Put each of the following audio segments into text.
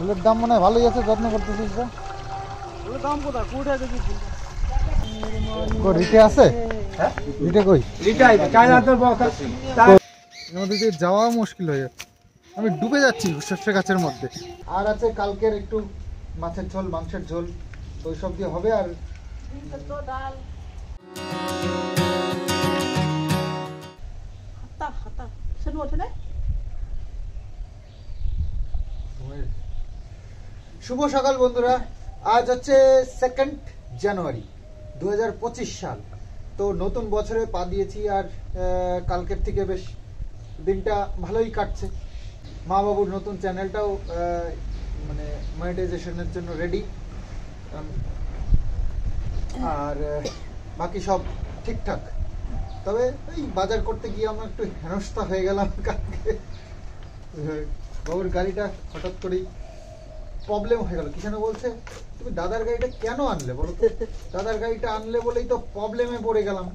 ফুলের দাম মনে হয় ভালোই আছে, যত্ন করতেছিস তো? ফুলের দাম কোথায়? কোথায় দেখি রিটে আছে? রিটে কই? এর মধ্যে দিয়ে যাওয়া মুশকিল হয়ে যাচ্ছে, আমি ডুবে যাচ্ছি সর্ষে গাছের মধ্যে। আর আছে কালকের একটু মাছের ঝোল, মাংসের ঝোল, তো ওই সব দিয়ে হবে। আর শুভ সকাল বন্ধুরা, আজ হচ্ছে 2 জানুয়ারি 2025 সাল। তো নতুন বছরে পা দিয়েছি, আর কালকের থেকে বেশ দিনটা ভালোই কাটছে। মা বাবুর নতুন চ্যানেলটাও মানে মনিটাইজেশনের জন্য রেডি, আর বাকি সব ঠিকঠাক। তবে এই বাজার করতে গিয়ে আমরা একটু হেনস্থা হয়ে গেলাম কালকে। বাবুর গাড়িটা হঠাৎ করেই প্রবলেম হয়ে গেল। কিষানু বলছে, তুমি দাদার গাড়িটা কেন আনলে বলো তো? দাদার গাড়িটা আনলে বলেই তো প্রবলেমে পড়ে গেলাম।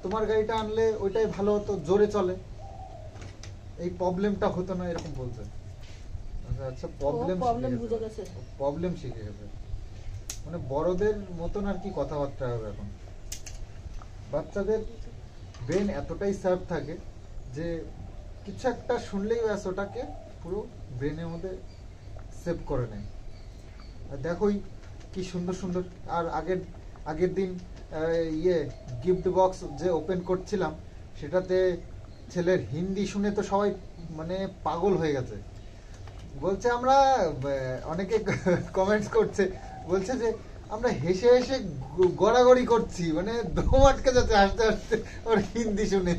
তোমার গাড়িটা আনলে ওইটাই ভালো হতো, জোরে চলে, এই প্রবলেমটা হতো না, এরকম বলছে। আচ্ছা, প্রবলেম শিখে গেছে, মানে বড়দের মতন আর কি কথাবার্তা হবে এখন। বাচ্চাদের ব্রেন এতটাই শার্প থাকে যে কিছু একটা শুনলেই ব্যাস ওটাকে পুরো ব্রেনের মধ্যে সেভ করে নেয়। দেখোই কি সুন্দর সুন্দর। আর আগের দিন গিফট বক্স যে ওপেন করছিলাম, সেটাতে ছেলের হিন্দি শুনে তো সবাই মানে পাগল হয়ে গেছে। বলছে, আমরা অনেকে কমেন্টস করছে, বলছে যে আমরা হেসে হেসে গড়াগড়ি করছি, মানে দম আটকে যাচ্ছে হাসতে হাসতে ওর হিন্দি শুনে।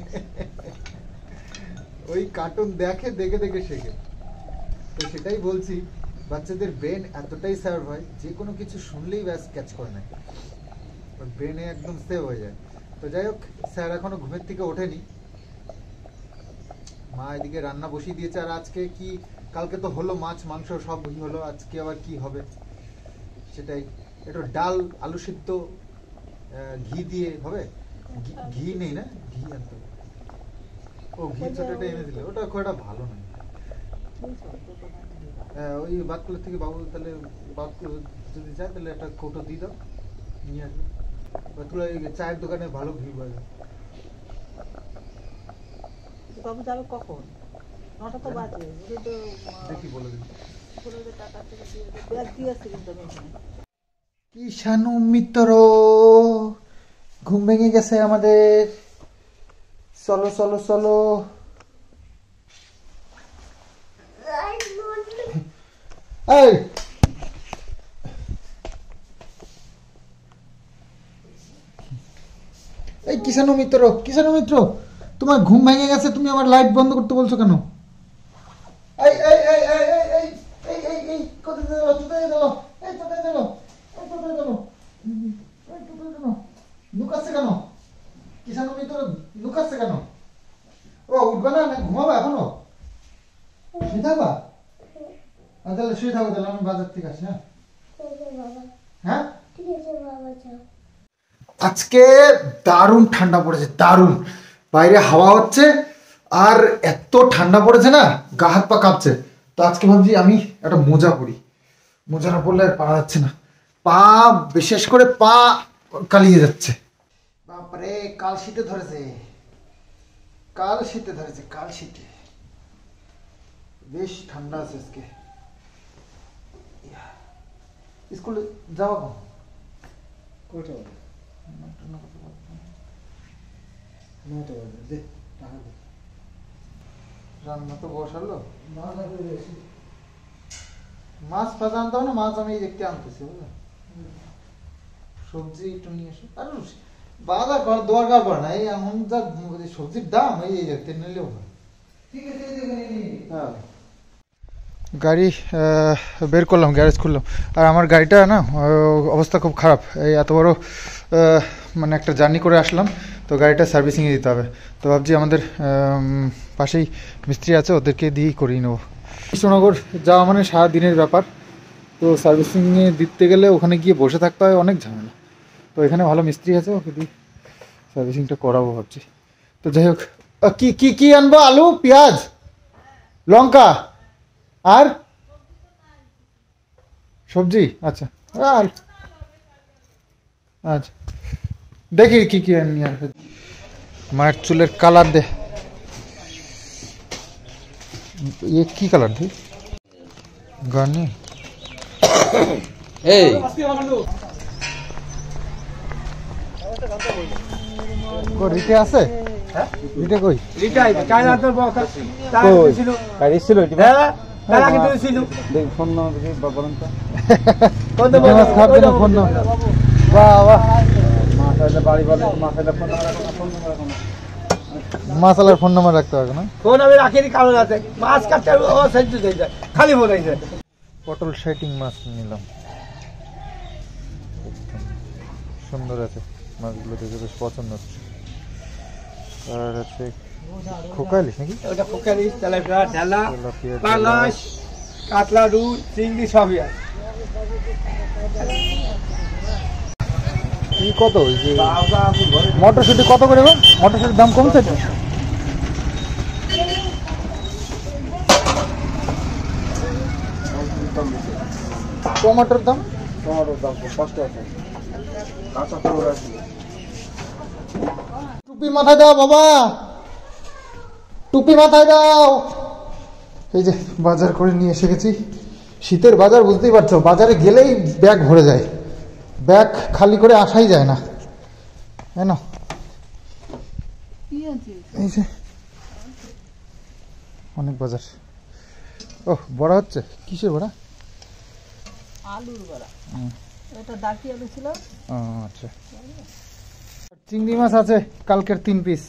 ওই কার্টুন দেখে দেখে দেখে শেখে। তো সেটাই বলছি, বাচ্চাদের ব্রেন এতটাই শার্প হয়, যে কোনো কিছু শুনলেই ব্যাস ক্যাচ করে নেয়, ব্রেনে একদম সেভ হয়ে যায়। তো যাই হোক, স্যার এখনো ঘুমের থেকে ওঠেনি। মা এদিকে রান্না বসিয়ে দিয়েছে। আর আজকে কি, কালকে তো হলো মাছ মাংস সবই হলো, আজকে আবার কি হবে সেটাই। একটু ডাল, আলু সিদ্ধ, ঘি দিয়ে হবে। ঘি নেই না? ঘি আনতে হবে। ও ঘি ছোটটা এনে দিলে, ওটা খুব একটা ভালো নয়। ওই বাতকুলের থেকে বাবু, তাহলে বাতকুল যদি যায় তাহলে একটা কৌটো দিয়ে দাও, নিয়ে আসবে। বাতকুলা ওই চায়ের দোকানে ভালো ঘি পাওয়া যায়। বাবু যাবে কখন? 9টা তো বাজে। দেখি বলে দিন। ব্যাগ দিয়ে আসছি কিন্তু আমি। কিষানু মিত্র ঘুম ভেঙে গেছে আমাদের। চলো চলো চলো। এই কিষানু মিত্র, তোমার ঘুম ভেঙে গেছে, তুমি আমার লাইট বন্ধ করতে বলছো কেন? এই এই এই এই এই এই এই এই এই কোথায় গেল? কোথায় গেল? এই কোথায় গেল? এই কোথায় গেল? এই কোথায় গেল? লুকাচ্ছে কেন? কিষানু মিত্র লুকাচ্ছে কেন? ও উঠবে না, ঘুমাবা এখনো? শুয়ে থাকবা? তাহলে শুয়ে থাকো, তাহলে আমি বাজার থেকে আসি। হ্যাঁ, আজকে দারুণ ঠান্ডা পড়েছে, দারুণ। বাইরে হাওয়া হচ্ছে, আর এত ঠান্ডা পড়েছে না, গা হাত পা কাঁপছে। তো আজকে ভাবছি আমি একটা মোজা পরি, মোজা না পরলে আর পারা যাচ্ছে না। পা, বিশেষ করে পা কালিয়ে যাচ্ছে। বাপরে, কাল শীতে ধরেছে, কাল শীতে বেশ ঠান্ডা আছে আজকে। স্কুলে যাওয়া কখন? রান্না তো বসালো, মাছ ভাজা আনতে হবে না? মাছ আমি দেখতে আনতেছি, বুঝলে? সবজি একটু নিয়ে এসো। আর বাজার করার দরকার পড়ে না, এই এমন যা সবজির দাম, এই দেখতে নিলেও হয়। হ্যাঁ, গাড়ি বের করলাম, গ্যারেজ খুললাম। আর আমার গাড়িটা না অবস্থা খুব খারাপ। এই এত বড় মানে একটা জার্নি করে আসলাম, তো গাড়িটা সার্ভিসিংয়ে দিতে হবে। তো ভাবছি আমাদের পাশেই মিস্ত্রি আছে, ওদেরকে দিয়েই করিয়ে নেবো। কৃষ্ণনগর যাওয়া মানে সারাদিনের ব্যাপার, তো সার্ভিসিংয়ে দিতে গেলে ওখানে গিয়ে বসে থাকতে হয়, অনেক ঝামেলা। তো এখানে ভালো মিস্ত্রি আছে, ওকে দিয়ে সার্ভিসিংটা করাবো ভাবছি। তো যাই হোক, কি কি কি আনবো? আলু, পেঁয়াজ, লঙ্কা, আর সবজি আচ্ছা আর আচ্ছা দেখি কি কি নিয়ে আসবে। মায়ের চুলের কালার দে, ये কি কালার দি গানে এই কো রিটে আছে হ্যাঁ রিটে কই রিটা কাল রাতে বকা তার ছিল গাড়ি ছিল হ্যাঁ তার আগে তো ছিল দেখ ফোন নাম্বার দেখি বাবারন তা কোন মাছ খাবে না ফোন নাম্বার বাহ বাহ মাছালা বাড়ি বলে মাছালা ফোন নাম্বার মাছালার ফোন নাম্বার রাখতে হবে না ফোন আমি রাখিনি কারণ আছে মাছ কাটতে ও সেন্টু দেই যায় খালি বলাইছে পটল শাইটিং মাছ নিলাম সুন্দর আছে মাছগুলো দেখে বেশ পছন্দ হচ্ছে আর আছে খোকাইলিস নাকি ওটা পোকারি তেলাপিয়া ঢালা পালাশ কাতলা রুই চিংড়ি সবই আছে কি কত ওই যে মটরশুঁটি কত করে গো মটরশুঁটির দাম কমছে তো টমেটোর দাম 5 টাকা কাঁচা টমেটো আছে টুপি মাথায় দাও বাবা টুপি মাথায় দাও এই যে বাজার করে নিয়ে এসে গেছি শীতের বাজার বুঝতেই পারছো বাজারে গেলেই ব্যাগ ভরে যায় ব্যাগ খালি করে আসাই যায় না তাই না এই যে অনেক বাজার ও বড়া হচ্ছে কিসের বড়া আলুর বড়া এটা ডাকি আলু ছিল আচ্ছা চিংড়ি মাছ আছে কালকের 3 পিস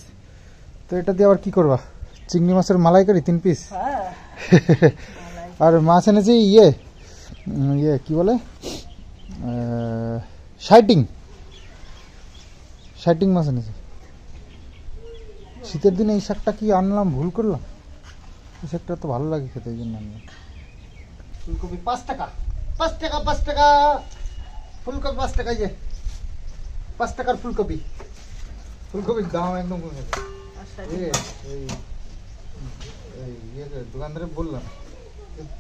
তো এটা দিয়ে আবার কি করবা চিংড়ি মাছের মালাইকারি 3 পিস হ্যাঁ আর মাছ এনেছি ইয়ে কি বলে শাইটিং মাছ এনেছি শীতের দিনে এই শাকটা কি আনলাম ভুল করলাম এই শাকটা তো ভালো লাগে খেতে এই জন্য আনলাম ফুলকপি 5 টাকা ফুলকপি 5 টাকা যে 5 টাকার ফুলকপির দাম একদম কমে গেছে দোকানদারে বললাম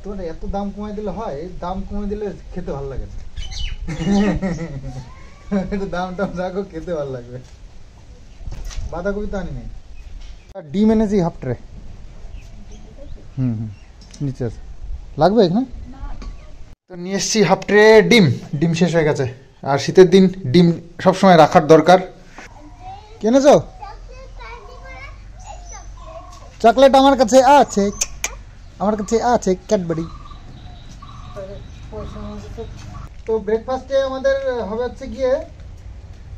তোর এত দাম কমাই দিলে হয় দাম কমে দিলে খেতে ভালো লাগে না একটু দাম রাখো খেতে ভালো লাগবে বাঁধাকপি তো আনি নাই ডিম এনেছি হাফ ট্রে নিচে আছে লাগবে এখানে তো নিয়ে এসছি হাফ ট্রে ডিম শেষ হয়ে গেছে আর শীতের দিন ডিম সবসময় রাখার দরকার কিনেছ চকলেট আমার কাছে আছে ক্যাডবেরি তো ব্রেকফাস্টে আমাদের হবে হচ্ছে গিয়ে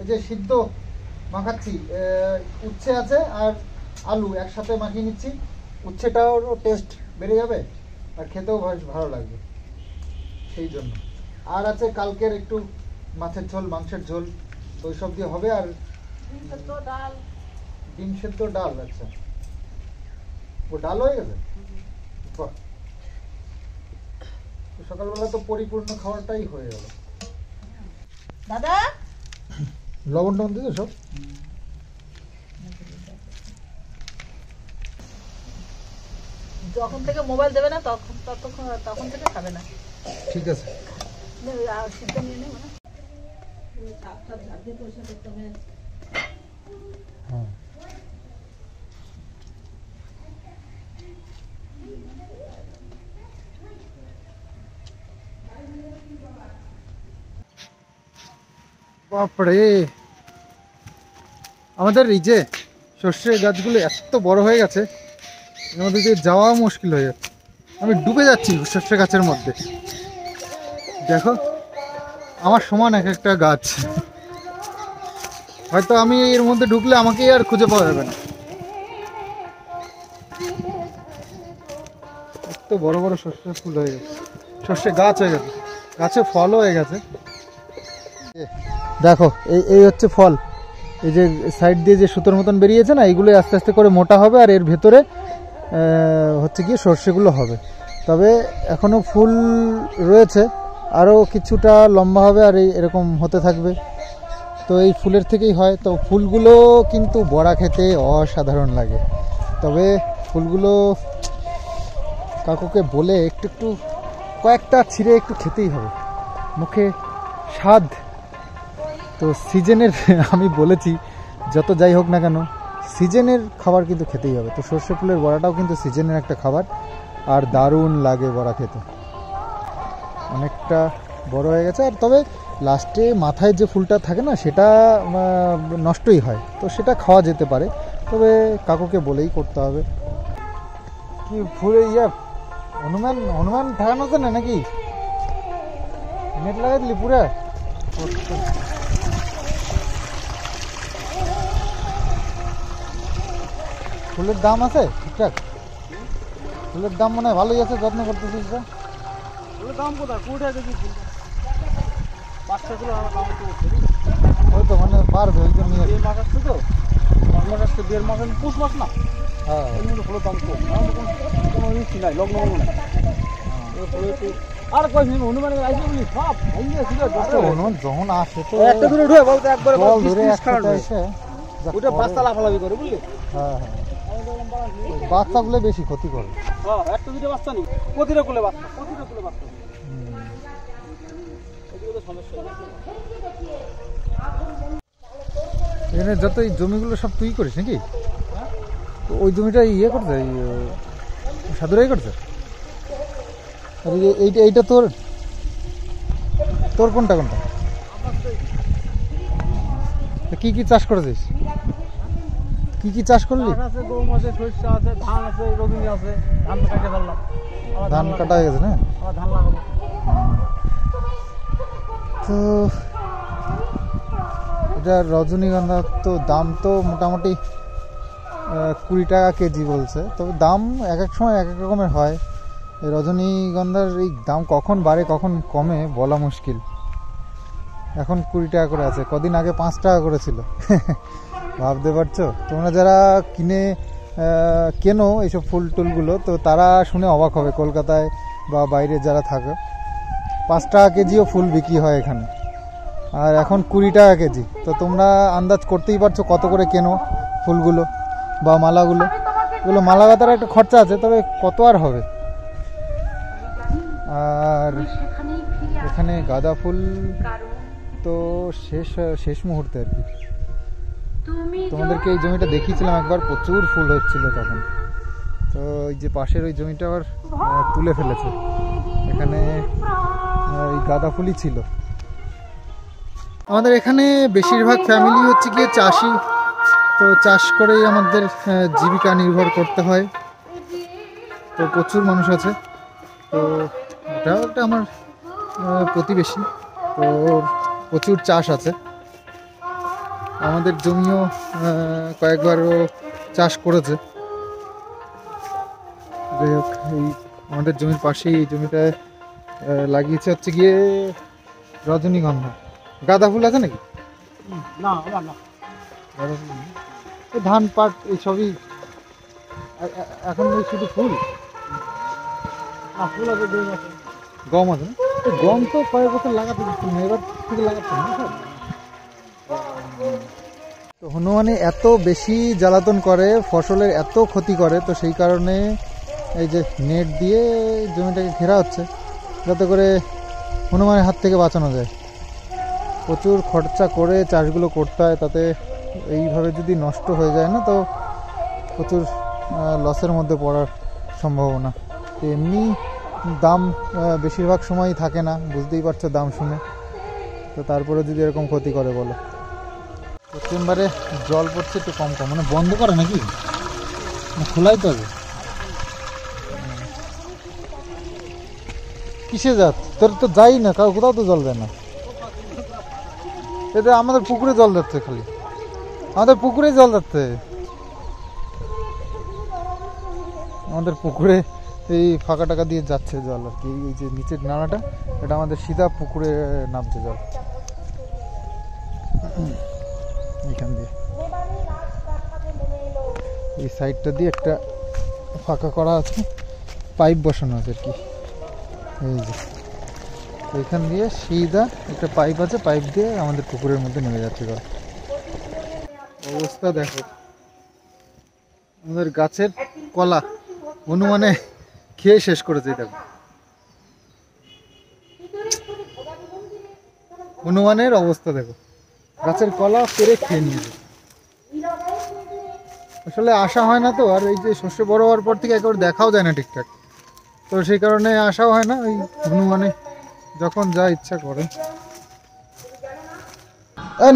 এই যে সিদ্ধ মাখাচ্ছি উচ্ছে আছে আর আলু একসাথে মাখিয়ে নিচ্ছি উচ্ছেটাও টেস্ট বেড়ে যাবে আর খেতেও ভালো লাগবে সেই জন্য আর আছে কালকের একটু মাছের ঝোল মাংসের ঝোল তো ওইসব দিয়ে হবে আর ডিম সেদ্ধ ডাল আচ্ছা ও ডাল হয়ে গেছে বাহ সকালবেলা তো পরিপূর্ণ খাওয়াটাই হয়ে গেল দাদা লবণ টবণ দিতে সব যখন থেকে মোবাইল দেবে না তখন থেকে খাবে না ঠিক আছে সিদ্ধ নিয়ে নেব না চাপটা ঝাড়িয়ে পরিষ্কার করতে হবে হ্যাঁ বাপরে আমাদের এই যে সর্ষে গাছগুলো এত বড় হয়ে গেছে এর মধ্যে দিয়ে যাওয়া মুশকিল হয়ে যাচ্ছে আমি ডুবে যাচ্ছি সর্ষে গাছের মধ্যে দেখো আমার সমান এক একটা গাছ হয়তো আমি এর মধ্যে ঢুকলে আমাকেই আর খুঁজে পাওয়া যাবে না এত বড় বড় সর্ষে ফুল হয়ে গেছে সর্ষে গাছ হয়ে গেছে গাছে ফলও হয়ে গেছে দেখো এই হচ্ছে ফল এই যে সাইড দিয়ে যে সুতোর মতন বেরিয়েছে না এইগুলো আস্তে আস্তে করে মোটা হবে আর এর ভেতরে হচ্ছে গিয়ে সর্ষেগুলো হবে তবে এখনো ফুল রয়েছে আরও কিছুটা লম্বা হবে আর এরকম হতে থাকবে তো এই ফুলের থেকেই হয় তো ফুলগুলো কিন্তু বড়া খেতে অসাধারণ লাগে তবে ফুলগুলো কাকুকে বলে একটু কয়েকটা ছিঁড়ে একটু খেতেই হবে মুখে স্বাদ। তো সিজনের আমি বলেছি যত যাই হোক না কেন সিজনের খাবার কিন্তু খেতেই হবে। তো সর্ষে ফুলের বড়াটাও কিন্তু সিজনের একটা খাবার, আর দারুণ লাগে বড়া খেতে। অনেকটা বড় হয়ে গেছে, আর তবে লাস্টে মাথায় যে ফুলটা থাকে না সেটা নষ্টই হয়, তো সেটা খাওয়া যেতে পারে, তবে কাকুকে বলেই করতে হবে। কি ফুলে হনুমান হনুমান ঠেকানো তো না নাকি? নেট লাগাই দিলি পুরা? ফুলের দাম আছে ঠিকঠাক? ফুলের দাম মনে হয় ভালোই আছে, যত্ন করতেছিস তো? ফুলের দাম কোথায়? 20 টাকা কেজি ফুল। বাচ্চাগুলো আমার দাম একটু উঠছে। ওই তো মানে পারবে, ওই জন্য নিয়ে 1.5 মাস আসছে তো, 1 মাস আসছে, 1.5 মাস পুষ মাস না, হ্যাঁ এই জন্য ফুলের দাম কম। কোনো রিস্ক নাই, লগ্ন নাই। আর কই হনুমানের আইসে বলি সব ভাইয়া ছিল। হনুমান যখন আসে তো একটা দূরে উঠে বলতে একবারে জল ধরে একসাথে এসে ওটা বাস্তা লাফালাফি করে বুঝলি? হ্যাঁ হ্যাঁ, বাচ্চাগুলো বেশি ক্ষতি করে। হ্যাঁ, একটা দুটো বাস্তা নেই, প্রতিটা কুলে বাস্তা, প্রতিটা কুলে বাস্তা। এদিকে তো সমস্যা। এখানে যত এই জমিগুলো সব তুই করিস নাকি? ওই জমিটা ইয়ে করছে, সাধুরাই করছে? আর এইটা এইটা তোর তোর কোনটা কোনটা? কি কি চাষ করেছিস? কি কি চাষ করলি? আছে, গম আছে, শস্য আছে, ধান আছে, রবি আছে। ধান তো কাটে ফেললাম, ধান কাটা হয়ে গেছে না? আবার ধান লাগাবো। তো এটা রজনীগন্ধা তো দাম তো মোটামুটি 20 টাকা কেজি বলছে, তবে দাম এক এক সময় এক এক রকমের হয়। এই রজনীগন্ধার এই দাম কখন বাড়ে কখন কমে বলা মুশকিল। এখন 20 টাকা করে আছে, কদিন আগে 5 টাকা করে ছিল। ভাবতে পারছো? তোমরা যারা কেনো এইসব ফুল টুলগুলো, তো তারা শুনে অবাক হবে, কলকাতায় বা বাইরে যারা থাকে 5 টাকা কেজিও ফুল বিক্রি হয় এখানে, আর এখন 20 টাকা কেজি। তো তোমরা আন্দাজ করতেই পারছো কত করে কেনো ফুলগুলো বা মালাগুলো। এগুলো মালা গাঁথার একটা খরচা আছে, তবে কত আর হবে। আর এখানে গাঁদা ফুল তো শেষ মুহূর্তে আর কি। তোমাদেরকে এই জমিটা দেখিয়েছিলাম একবার, প্রচুর ফুল হচ্ছিল তখন। তো এই যে পাশের ওই জমিটা আবার তুলে ফেলেছে, এখানে এই গাঁদা ফুলই ছিল। আমাদের এখানে বেশিরভাগ ফ্যামিলি হচ্ছে গিয়ে চাষি, তো চাষ করেই আমাদের জীবিকা নির্ভর করতে হয়। তো প্রচুর মানুষ আছে, তো এটাও একটা আমার প্রতিবেশী, তো প্রচুর চাষ আছে। আমাদের জমিও কয়েকবারও চাষ করেছে। যাই হোক, এই আমাদের জমির পাশেই এই জমিটায় লাগিয়েছে হচ্ছে গিয়ে রজনীগন্ধা। গাঁদা ফুল আছে নাকি? না, আমার না। গাঁদা ফুল নেই। এই ধান পাট এইসবই এখন এই শুধু ফুল। না, ফুল আছে, গম আছে। গম আছে না? এই গম তো কয়েক বছর লাগাতে দিচ্ছিল না, এবার থেকে লাগাচ্ছেন না সব। তো হনুমানে এত বেশি জ্বালাতন করে, ফসলের এত ক্ষতি করে, তো সেই কারণে এই যে নেট দিয়ে জমিটাকে ঘেরা হচ্ছে, যাতে করে হনুমানের হাত থেকে বাঁচানো যায়। প্রচুর খরচা করে চাষগুলো করতে হয়, তাতে এইভাবে যদি নষ্ট হয়ে যায় না, তো প্রচুর লসের মধ্যে পড়ার সম্ভাবনা। তো এমনি দাম বেশিরভাগ সময়ই থাকে না, বুঝতেই পারছো দাম শুনে, তো তারপরে যদি এরকম ক্ষতি করে বলো। তো চেম্বারে জল পড়ছে একটু কম কম, মানে বন্ধ করে নাকি খোলাই তো হবে? কিসে যাত? তোর তো যাই না, কোথাও তো জল দেয় না। এটা আমাদের পুকুরে জল যাচ্ছে, খালি আমাদের পুকুরে জল যাচ্ছে। আমাদের পুকুরে এই ফাঁকা টাকা দিয়ে যাচ্ছে জল আর কি। এই যে নিচের নালাটা, এটা আমাদের সিধা পুকুরে নামছে জল এখান দিয়ে। এই সাইডটা দিয়ে একটা ফাঁকা করা আছে, পাইপ বসানো আছে আর কি। এই যে এখান দিয়ে সিধা একটা পাইপ আছে, পাইপ দিয়ে আমাদের পুকুরের মধ্যে নেমে যাচ্ছে জল। অবস্থা দেখো, আমাদের গাছের কলা হনুমানে খেয়ে শেষ করেছে। দেখো হনুমানের অবস্থা দেখো, গাছের কলা পেরে খেয়ে নিয়েছে। আসলে আসা হয় না তো, আর এই যে শস্য বড় হওয়ার পর থেকে একেবারে দেখাও যায় না ঠিকঠাক, তো সেই কারণে আসাও হয় না। ওই হনুমানে যখন যা ইচ্ছা করে।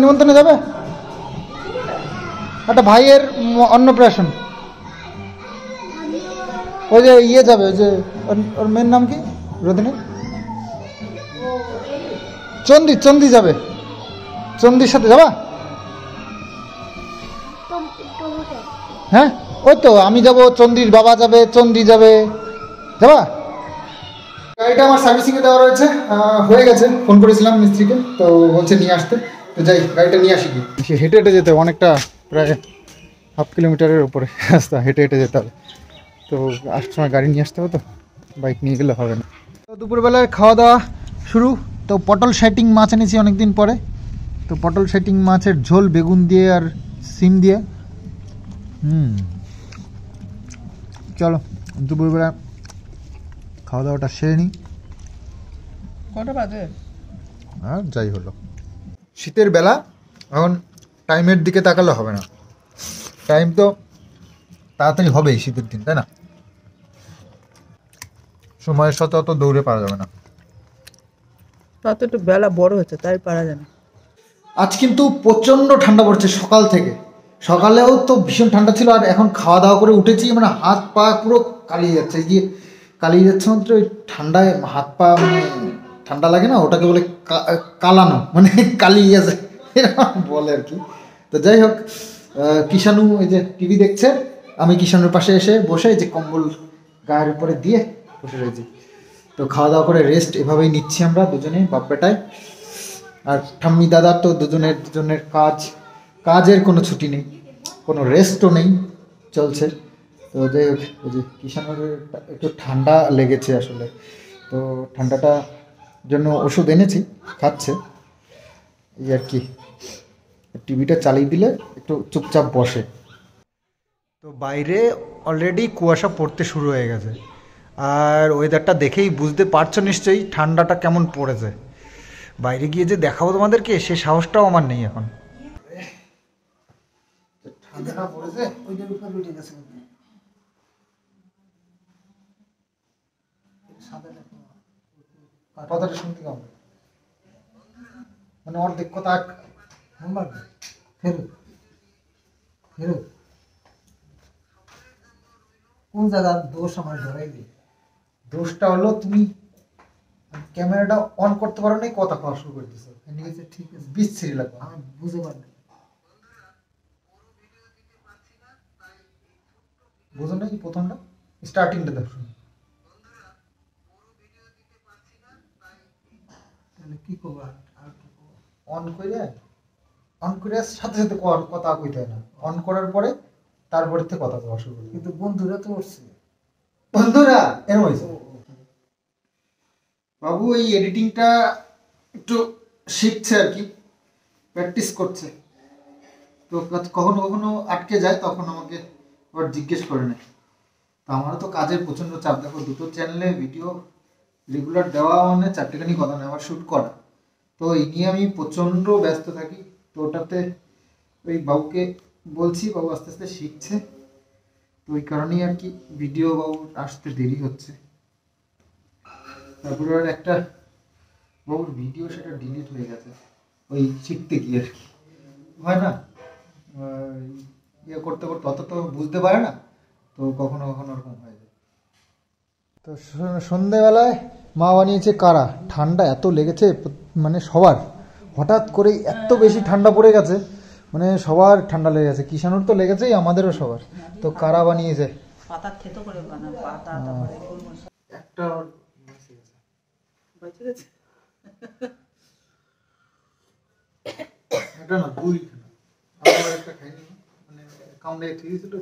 নিমন্ত্রণে যাবে একটা ভাইয়ের অন্নপ্রাশন, ওই যে ইয়ে যাবে, ওই যে ওর মেয়ের নাম কি, রোদিনী, চন্দি যাবে, চন্দির সাথে যাবা? হ্যাঁ ওই তো আমি যাব, চন্দির বাবা যাবে, চন্দি যাবে, যাবা? গাড়িটা আমার সার্ভিসিংয়ে দেওয়া রয়েছে, হয়ে গেছে। ফোন করেছিলাম মিস্ত্রিকে, তো বলছে নিয়ে আসতে। তো যাই গাড়িটা নিয়ে আসি। কি হেঁটে হেঁটে যেতে হবে অনেকটা, প্রায় 1/2 কিলোমিটারের উপরে রাস্তা, হেঁটে হেঁটে যেতে হবে। তো আসার সময় গাড়ি নিয়ে আসতে হবে, তো বাইক নিয়ে গেলে হবে না। তো দুপুরবেলায় খাওয়া দাওয়া শুরু। তো পটল শাইটিং মাছ এনেছি অনেকদিন পরে, তো পটল শাইটিং মাছের ঝোল বেগুন দিয়ে আর সিম দিয়ে। চলো দুপুরবেলা খাওয়া দাওয়াটা সেরে নিই। কটা বাজে? আর যাই হলো, শীতের বেলা, এখন টাইমের দিকে তাকালে হবে না। টাইম তো তাড়াতাড়ি হবেই শীতের দিন, তাই না? সময়ের সাথে অত দৌড়ে পারা যাবে না। তা তো একটু বেলা বড় হচ্ছে, তাই পারা যায় না। আজ কিন্তু প্রচণ্ড ঠান্ডা পড়ছে সকাল থেকে। সকালেও তো ভীষণ ঠান্ডা ছিল, আর এখন খাওয়া দাওয়া করে উঠেছি, মানে হাত পা পুরো কালিয়ে যাচ্ছে। গিয়ে কালিয়ে যাচ্ছে মাত্র, ওই ঠান্ডায় হাত পা মানে ঠান্ডা লাগে না, ওটাকে বলে কালানো, মানে কালিয়ে গেছে এরকম বলে আর কি। তো যাই হোক, কিষাণু এই যে টিভি দেখছে, আমি কিষাণুর পাশে এসে বসে এই যে কম্বল গায়ের উপরে দিয়ে বসে রয়েছি। তো খাওয়া দাওয়া করে রেস্ট এভাবেই নিচ্ছি আমরা দুজনেই, বাপ বেটায়। আর ঠাম্মি দাদার তো দুজনের কাজের কোনো ছুটি নেই, কোনো রেস্টও নেই, চলছে। তো যাই হোক, ওই যে কিষাণুর একটু ঠান্ডা লেগেছে আসলে, তো ঠান্ডাটা জন্য ওষুধ এনেছি, খাচ্ছে এই আর কি। টিভিটা চালিয়ে দিলে একটু চুপচাপ বসে। তো বাইরে অলরেডি কুয়াশা পড়তে শুরু হয়ে গেছে, আর ওয়েদারটা দেখেই বুঝতে পারছো নিশ্চয়ই ঠান্ডাটা কেমন পড়েছে। বাইরে গিয়ে যে দেখাবো তোমাদেরকে, সে সাহসটাও আমার নেই এখন। ঠান্ডাটা পড়েছে, ওইটার উপর উঠে গেছে। কথাটা শুনতে কেমন, মানে অর্ধেক কথা ফেরত ফেরত। কোন জায়গার দোষ আমার ধরাই দিই? দোষটা হলো তুমি ক্যামেরাটা অন করতে পারো না, কথা কওয়া শুরু করে দিছো। ঠিক আছে, বিচ্ছিরি লাগবে, আমি বুঝতে পারি। বুঝো না প্রথমটা, স্টার্টিংটা দেখো। কি করবো, অন করে সাথে সাথে কথা কইতে হয় না, অন করার পরে তারপরে থেকে কথা কওয়া শুরু করি। কিন্তু বন্ধুরা তো করছে, বন্ধুরা এরকম হয়েছে। বাবু এই এডিটিংটা একটু শিখছে আর কি, প্র্যাকটিস করছে। তো কখনো কখনো আটকে যায়, তখন আমাকে আবার জিজ্ঞেস করে নেয়। তো আমারও তো কাজের প্রচণ্ড চাপ, দেখো 2টো চ্যানেলে ভিডিও রেগুলার দেওয়া মানে 4টেখানি কথা নয়, আবার শ্যুট করা। তো এই নিয়ে আমি প্রচণ্ড ব্যস্ত থাকি। তো ওটাতে ওই বাবুকে বলছি, বাবু আস্তে আস্তে শিখছে, তো ওই কারণেই আর কি ভিডিও বাবু আসতে দেরি হচ্ছে। তারপরে আর একটা বাবুর ভিডিও, সেটা ডিলিট হয়ে গেছে ওই শিখতে গিয়ে আর কি। হয় না, ইয়ে করতে করতে অত তো বুঝতে পারে না, তো কখনো কখনো ওরকম হয়ে যায়। তো সন্ধেবেলায় মা বানিয়েছে কারা। ঠান্ডা এত লেগেছে মানে সবার, হঠাৎ করেই এত বেশি ঠান্ডা পড়ে গেছে, মানে সবার ঠান্ডা লেগে গেছে। কিষাণুর তো লেগেছেই, আমাদেরও সবার। তো কারা বানিয়েছে, পাতা থেতো করে বানায়, পাতা তারপরে গোলমরিচ একটা বেঁচে গেছে। এটা না দুই খানা, একটা খাইনি, মানে কামড়ে ঠিক ছিল।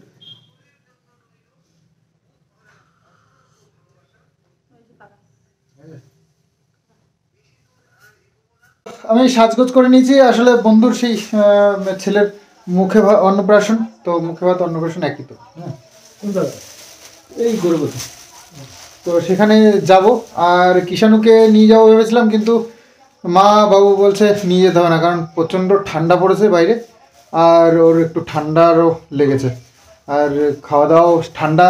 আমি সাজগোজ করে নিয়েছি আসলে, বন্ধুর সেই ছেলের মুখে অন্নপ্রাশন। তো মুখে ভাত অন্নপ্রাশন একই তো, হ্যাঁ এই গর্ভবতী। তো সেখানে যাব, আর কিষাণুকে নিয়ে যাবো ভেবেছিলাম, কিন্তু মা বাবু বলছে নিয়ে যেতে হবে না, কারণ প্রচণ্ড ঠান্ডা পড়েছে বাইরে, আর ওর একটু ঠান্ডারও লেগেছে, আর খাওয়া দাওয়াও ঠান্ডা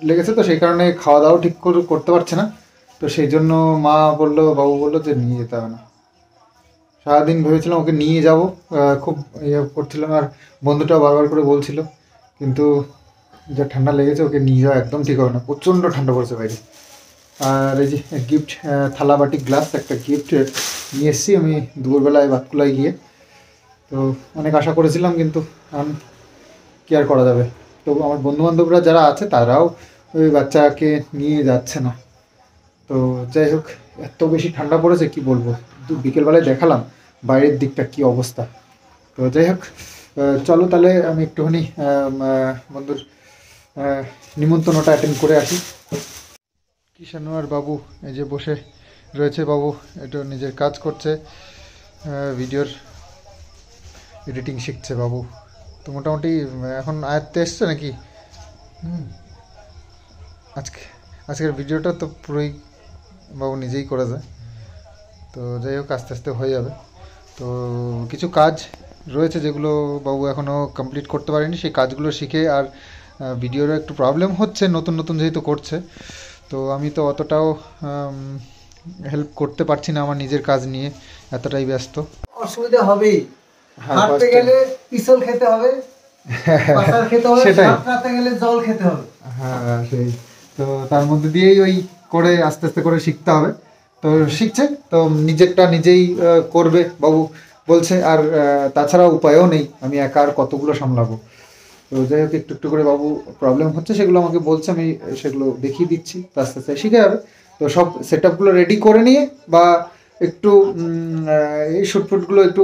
লেগেছে, তো সেই কারণে খাওয়া দাওয়াও ঠিক করে করতে পারছে না। তো সেই জন্য মা বললো, বাবু বললো যে নিয়ে যেতে হবে না। সারাদিন ভেবেছিলাম ওকে নিয়ে যাব, খুব ইয়ে করছিলাম, আর বন্ধুটাও বারবার করে বলছিল, কিন্তু যা ঠান্ডা লেগেছে ওকে নিয়ে যাওয়া একদম ঠিক হবে না, প্রচণ্ড ঠান্ডা পড়েছে বাইরে। আর এই যে গিফট, থালা বাটি গ্লাস একটা গিফট নিয়ে এসেছি আমি দুপুরবেলায় বাতকুলায় গিয়ে। তো অনেক আশা করেছিলাম, কিন্তু কি আর করা যাবে। তো আমার বন্ধুবান্ধবরা যারা আছে তারাও ওই বাচ্চাকে নিয়ে যাচ্ছে না। তো যাই হোক, এত বেশি ঠান্ডা পড়েছে কি বলবো, বিকেলবেলায় দেখালাম বাইরের দিকটা কি অবস্থা। তো যাই হোক, চলো তাহলে আমি একটুখানি বন্ধুর নিমন্ত্রণটা অ্যাটেন্ড করে আসি। কিষাণু আর বাবু এই যে বসে রয়েছে, বাবু একটু নিজের কাজ করছে, ভিডিওর এডিটিং শিখছে বাবু। তো মোটামুটি এখন আয়ত্তে এসছে নাকি? আজকের ভিডিওটা তো পুরোই বাবু নিজেই করে যায়। তো যাই হোক, আস্তে আস্তে হয়ে যাবে। তো কিছু কাজ রয়েছে যেগুলো বাবু এখনও কমপ্লিট করতে পারেনি, সেই কাজগুলো শিখে, আর ভিডিওর একটু প্রবলেম হচ্ছে নতুন নতুন যেহেতু করছে, তো আমি তো অতটাও হেল্প করতে পারছি না আমার নিজের কাজ নিয়ে, এতটাই ব্যস্ত। অসুবিধা হবেই, হ্যাঁ, হাঁটতে first গেলে পিছল খেতে হবে, পাতার খেতে হবে, সেটাই। সাঁতরাতে গেলে জল খেতে হবে। হ্যাঁ সেই, তো তার মধ্যে দিয়েই ওই করে আস্তে আস্তে করে শিখতে হবে। তো শিখছে, তো নিজেরটা নিজেই করবে বাবু বলছে, আর তাছাড়া উপায়ও নেই, আমি একা আর কতগুলো সামলাবো। তো যাই হোক, একটু একটু করে বাবু প্রবলেম হচ্ছে, সেগুলো আমাকে বলছে, আমি সেগুলো দেখিয়ে দিচ্ছি, তো আস্তে আস্তে শিখে যাবে। তো সব সেট আপগুলো রেডি করে নিয়ে, বা একটু এই শুটফুটগুলো একটু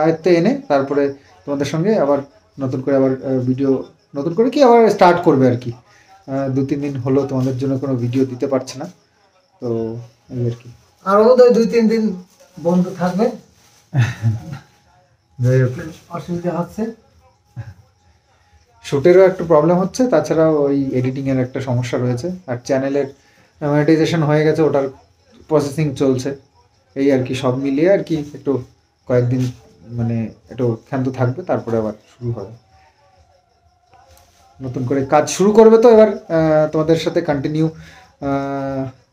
আয়ত্তে এনে তারপরে তোমাদের সঙ্গে আবার নতুন করে আবার ভিডিও নতুন করে কি আবার স্টার্ট করবে আর কি। 2-3 দিন হলো তোমাদের জন্য কোনো ভিডিও দিতে পারছে না, তো এই আর কি। আরো বোধহয় 2-3 দিন বন্ধ থাকবে, যাই হোক, অসুবিধা হচ্ছে। শ্যুটেরও একটু প্রবলেম হচ্ছে, তাছাড়াও ওই এডিটিংয়ের একটা সমস্যা রয়েছে, আর চ্যানেলের মনিটাইজেশন হয়ে গেছে, ওটার প্রসেসিং চলছে, এই আর কি। সব মিলিয়ে আর কি একটু কয়েকদিন মানে একটু ক্ষান্ত থাকবে, তারপরে আবার শুরু হবে, নতুন করে কাজ শুরু করবে। তো এবার তোমাদের সাথে কন্টিনিউ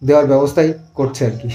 দেওয়ার ব্যবস্থাই করছে আর কি।